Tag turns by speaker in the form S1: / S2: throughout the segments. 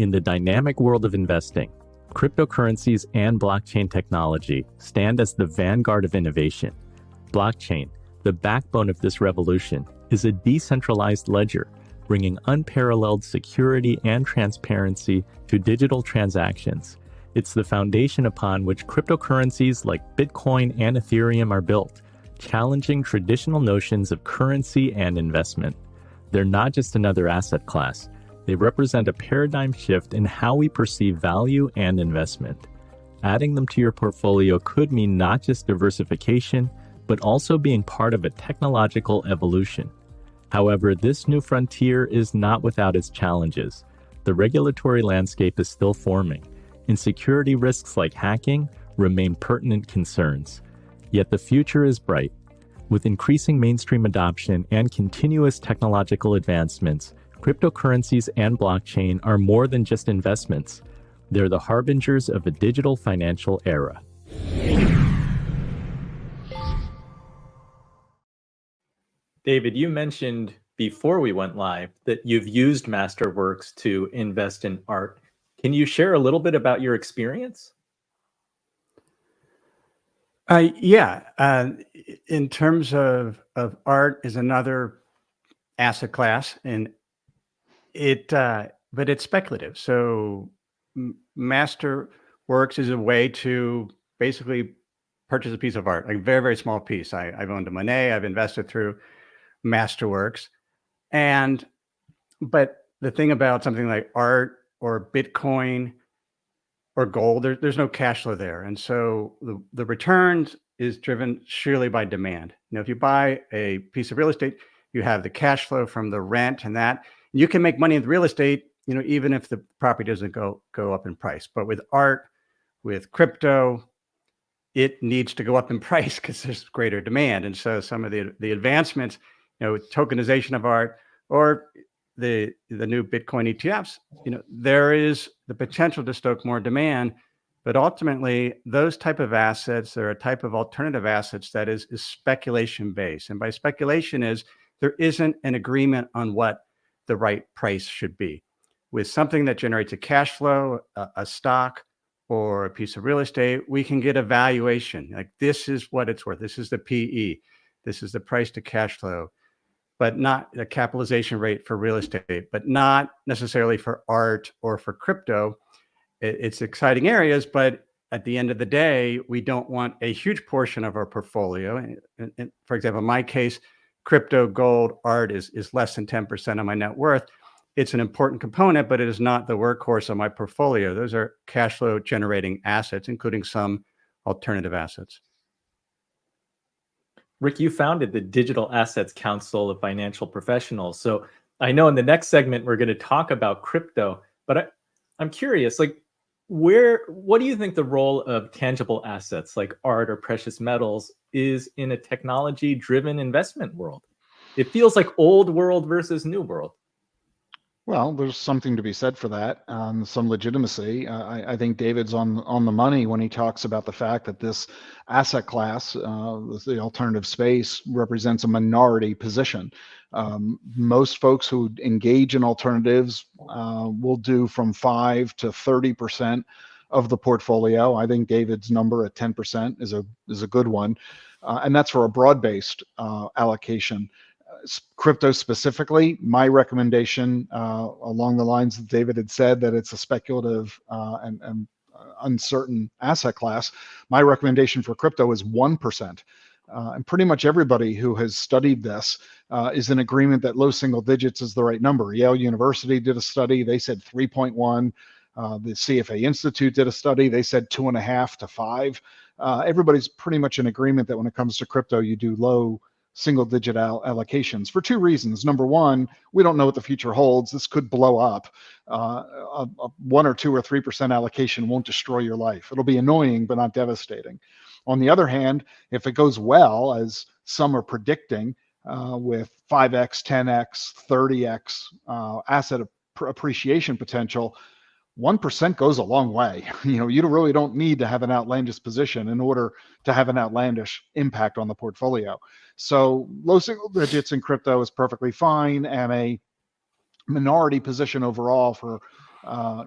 S1: In the dynamic world of investing, cryptocurrencies and blockchain technology stand as the vanguard of innovation. Blockchain, the backbone of this revolution, is a decentralized ledger, bringing unparalleled security and transparency to digital transactions. It's the foundation upon which cryptocurrencies like Bitcoin and Ethereum are built, challenging traditional notions of currency and investment. They're not just another asset class. They represent a paradigm shift in how we perceive value and investment. Adding them to your portfolio could mean not just diversification, but also being part of a technological evolution. However, this new frontier is not without its challenges. The regulatory landscape is still forming, and security risks like hacking remain pertinent concerns. Yet the future is bright. With increasing mainstream adoption and continuous technological advancements, cryptocurrencies and blockchain are more than just investments. They're the harbingers of a digital financial era. David, you mentioned before we went live that you've used Masterworks to invest in art. Can you share a little bit about your experience?
S2: In terms of art is another asset class, and but it's speculative. So Masterworks is a way to basically purchase a piece of art, like a very, very small piece. I've owned a Monet. I've invested through Masterworks, but the thing about something like art or Bitcoin or gold, there's no cash flow there. And so the returns is driven surely by demand. If you buy a piece of real estate, you have the cash flow from the rent and that. You can make money in real estate, even if the property doesn't go up in price. But with art, with crypto, it needs to go up in price because there's greater demand. And so some of the advancements, tokenization of art or the new Bitcoin ETFs, there is the potential to stoke more demand, but ultimately those type of assets are a type of alternative assets that is speculation based. And by speculation is there isn't an agreement on what the right price should be. With something that generates a cash flow, a stock or a piece of real estate, we can get a valuation. Like this is what it's worth. This is the PE. This is the price to cash flow, but not the capitalization rate for real estate, but not necessarily for art or for crypto. It's exciting areas, but at the end of the day, we don't want a huge portion of our portfolio. And for example, in my case, crypto, gold, art is less than 10% of my net worth. It's an important component, but it is not the workhorse of my portfolio. Those are cash flow generating assets, including some alternative assets.
S1: Rick, you founded the Digital Assets Council of Financial Professionals. So I know in the next segment, we're going to talk about crypto, but I'm curious, what do you think the role of tangible assets like art or precious metals is in a technology-driven investment world? It feels like old world versus new world.
S3: Well, there's something to be said for that, some legitimacy. I think David's on the money when he talks about the fact that this asset class, the alternative space, represents a minority position. Most folks who engage in alternatives will do from 5 to 30% of the portfolio. I think David's number at 10% is a good one, and that's for a broad-based allocation. Crypto specifically, my recommendation along the lines that David had said, that it's a speculative and uncertain asset class. My recommendation for crypto is 1%. And pretty much everybody who has studied this is in agreement that low single digits is the right number. Yale University did a study. They said 3.1. The CFA Institute did a study. They said 2.5 to 5. Everybody's pretty much in agreement that when it comes to crypto, you do low single-digit allocations for two reasons. Number one, we don't know what the future holds. This could blow up. A 1 or 2 or 3% allocation won't destroy your life. It'll be annoying, but not devastating. On the other hand, if it goes well, as some are predicting, with 5x, 10x, 30x asset appreciation potential, 1% goes a long way. You really don't need to have an outlandish position in order to have an outlandish impact on the portfolio. So low single digits in crypto is perfectly fine, and a minority position overall for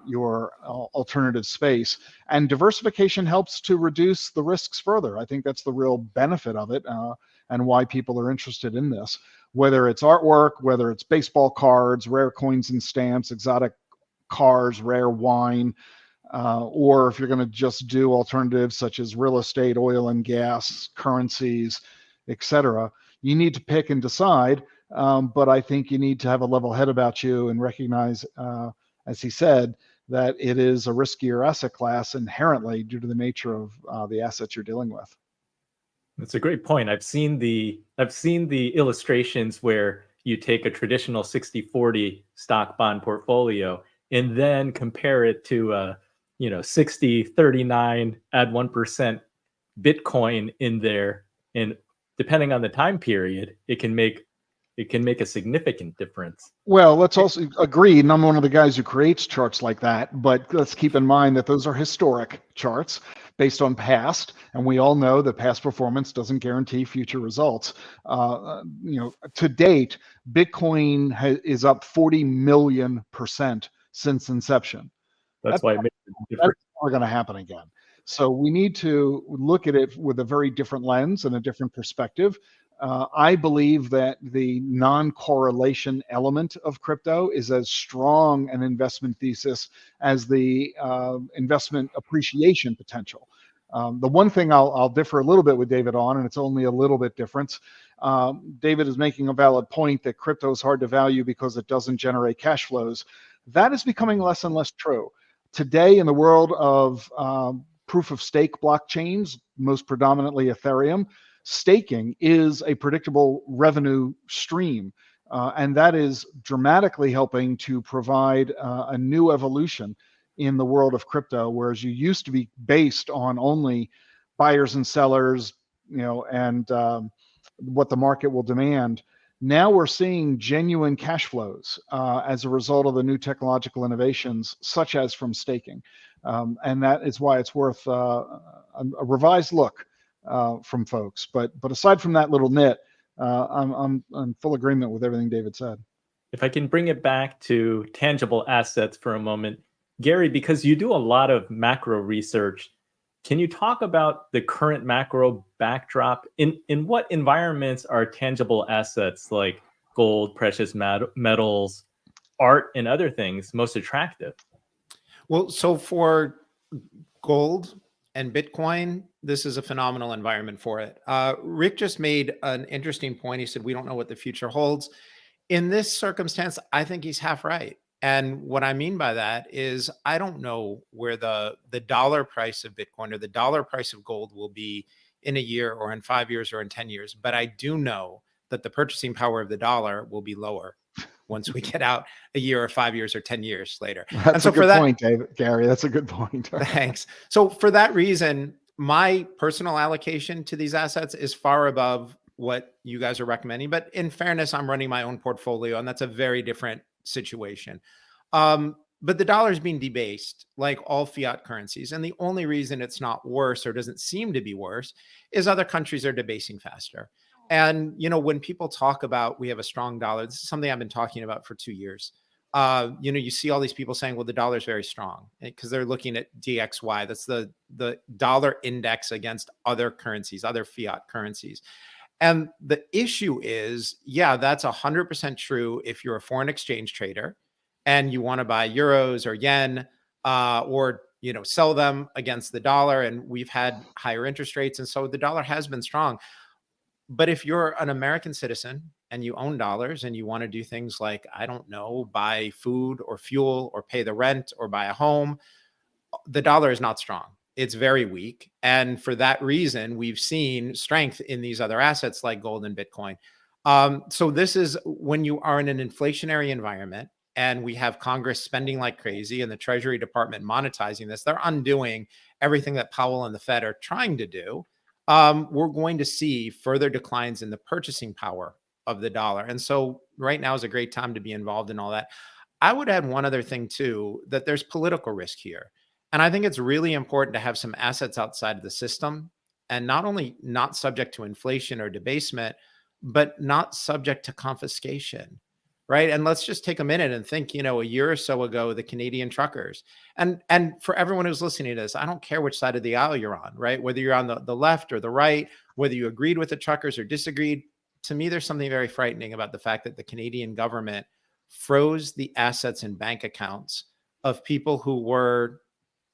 S3: your alternative space. And diversification helps to reduce the risks further. I think that's the real benefit of it, and why people are interested in this. Whether it's artwork, whether it's baseball cards, rare coins and stamps, exotic cars, rare wine, or if you're going to just do alternatives such as real estate, oil and gas, currencies, etc., you need to pick and decide. But I think you need to have a level head about you and recognize, as he said, that it is a riskier asset class inherently due to the nature of the assets you're dealing with.
S1: That's a great point. I've seen the illustrations where you take a traditional 60-40 stock bond portfolio and then compare it to a 60-39, add 1% Bitcoin in there, and depending on the time period, it can make a significant difference.
S3: Well, let's also agree, and I'm one of the guys who creates charts like that, but let's keep in mind that those are historic charts based on past, and we all know that past performance doesn't guarantee future results. To date, Bitcoin is up 40 million% since inception.
S1: That's why it makes a difference.
S3: That's never going to happen again. So we need to look at it with a very different lens and a different perspective. I believe that the non-correlation element of crypto is as strong an investment thesis as the investment appreciation potential. The one thing I'll differ a little bit with David on, and it's only a little bit difference. David is making a valid point that crypto is hard to value because it doesn't generate cash flows. That is becoming less and less true. Today, in the world of proof of stake blockchains, most predominantly Ethereum, staking is a predictable revenue stream. And that is dramatically helping to provide a new evolution in the world of crypto, whereas you used to be based on only buyers and sellers, and what the market will demand. Now we're seeing genuine cash flows as a result of the new technological innovations, such as from staking. And that is why it's worth a revised look from folks. But aside from that little nit, I'm in full agreement with everything David said.
S1: If I can bring it back to tangible assets for a moment, Gary, because you do a lot of macro research, can you talk about the current macro backdrop? In what environments are tangible assets like gold, precious metals, art, and other things most attractive?
S4: Well, so for gold and Bitcoin, this is a phenomenal environment for it. Rick just made an interesting point. He said, we don't know what the future holds. In this circumstance, I think he's half right. And what I mean by that is I don't know where the dollar price of Bitcoin or the dollar price of gold will be in a year or in 5 years or in 10 years. But I do know that the purchasing power of the dollar will be lower once we get out a year or 5 years or 10 years later.
S3: That's a good point, Gary. That's a good point.
S4: Thanks. So for that reason, my personal allocation to these assets is far above what you guys are recommending. But in fairness, I'm running my own portfolio, and that's a very different situation. But the dollar is being debased like all fiat currencies. And the only reason it's not worse or doesn't seem to be worse is other countries are debasing faster. And, when people talk about we have a strong dollar, this is something I've been talking about for 2 years. You see all these people saying, well, the dollar is very strong because they're looking at DXY. That's the dollar index against other currencies, other fiat currencies. And the issue is, yeah, that's 100% true if you're a foreign exchange trader and you want to buy euros or yen, or sell them against the dollar. And we've had higher interest rates, and so the dollar has been strong. But if you're an American citizen and you own dollars and you want to do things like, I don't know, buy food or fuel or pay the rent or buy a home, the dollar is not strong. It's very weak. And for that reason, we've seen strength in these other assets like gold and Bitcoin. So this is when you are in an inflationary environment and we have Congress spending like crazy and the Treasury Department monetizing this, they're undoing everything that Powell and the Fed are trying to do. We're going to see further declines in the purchasing power of the dollar. And so right now is a great time to be involved in all that. I would add one other thing too, that there's political risk here. And I think it's really important to have some assets outside of the system and not only not subject to inflation or debasement, but not subject to confiscation. right? And let's just take a minute and think, a year or so ago, the Canadian truckers, and for everyone who's listening to this, I don't care which side of the aisle you're on, right? Whether you're on the left or the right, whether you agreed with the truckers or disagreed, to me, there's something very frightening about the fact that the Canadian government froze the assets and bank accounts of people who were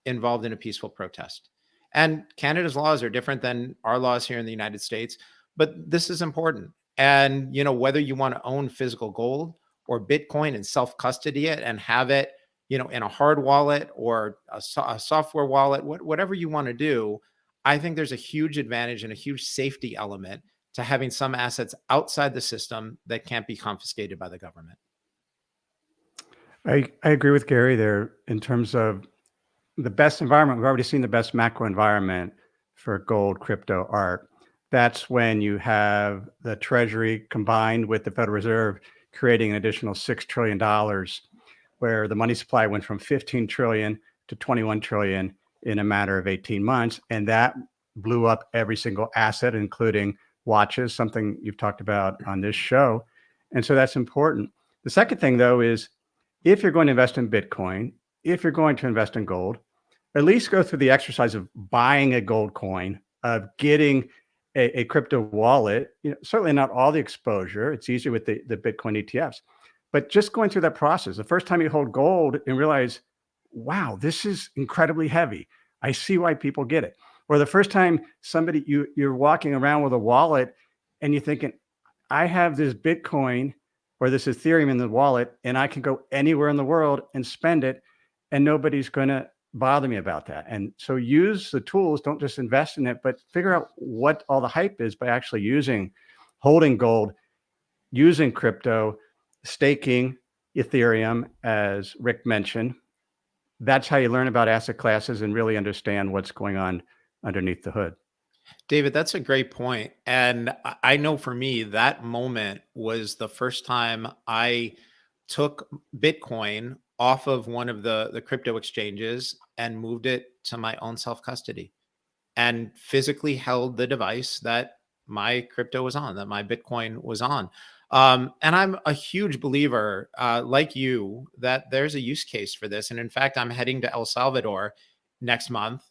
S4: involved in a peaceful protest. And Canada's laws are different than our laws here in the United States, but this is important. And, whether you want to own physical gold or Bitcoin and self-custody it and have it, in a hard wallet or a software wallet, whatever you want to do, I think there's a huge advantage and a huge safety element to having some assets outside the system that can't be confiscated by the government.
S2: I agree with Gary there in terms of the best environment. We've already seen the best macro environment for gold, crypto, art. That's when you have the Treasury combined with the Federal Reserve creating an additional $6 trillion, where the money supply went from 15 trillion to 21 trillion in a matter of 18 months. And that blew up every single asset, including watches, something you've talked about on this show. And so that's important. The second thing, though, is if you're going to invest in Bitcoin, if you're going to invest in gold, at least go through the exercise of buying a gold coin, of getting a crypto wallet. Certainly not all the exposure. It's easier with the Bitcoin ETFs, but just going through that process. The first time you hold gold and realize, wow, this is incredibly heavy. I see why people get it. Or the first time you're walking around with a wallet and you're thinking, I have this Bitcoin or this Ethereum in the wallet and I can go anywhere in the world and spend it and nobody's going to bother me about that. And so use the tools, don't just invest in it, but figure out what all the hype is by actually holding gold, using crypto, staking Ethereum, as Ric mentioned. That's how you learn about asset classes and really understand what's going on underneath the hood.
S4: David, that's a great point. And I know for me, that moment was the first time I took Bitcoin off of one of the crypto exchanges and moved it to my own self-custody and physically held the device that my crypto was on, that my Bitcoin was on. And I'm a huge believer, like you, that there's a use case for this. And in fact, I'm heading to El Salvador next month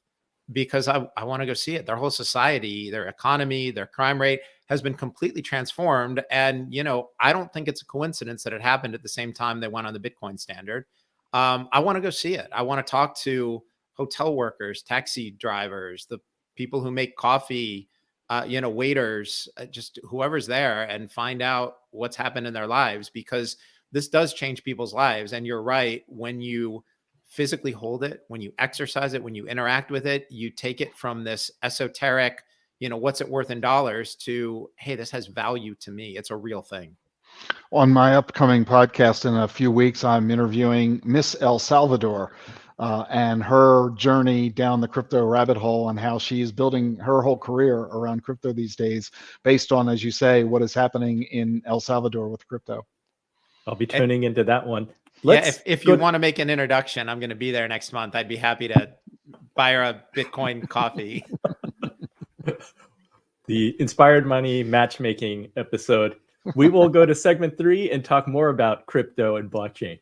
S4: because I want to go see it. Their whole society, their economy, their crime rate has been completely transformed. And, I don't think it's a coincidence that it happened at the same time they went on the Bitcoin standard. I want to go see it. I want to talk to hotel workers, taxi drivers, the people who make coffee, waiters, just whoever's there, and find out what's happened in their lives, because this does change people's lives. And you're right. When you physically hold it, when you exercise it, when you interact with it, you take it from this esoteric, what's it worth in dollars, to, hey, this has value to me. It's a real thing.
S3: On my upcoming podcast in a few weeks, I'm interviewing Miss El Salvador and her journey down the crypto rabbit hole and how she's building her whole career around crypto these days, based on, as you say, what is happening in El Salvador with crypto.
S1: I'll be tuning into that one.
S4: If you want to make an introduction, I'm going to be there next month. I'd be happy to buy her a Bitcoin coffee.
S1: The Inspired Money matchmaking episode. We will go to segment 3 and talk more about crypto and blockchain.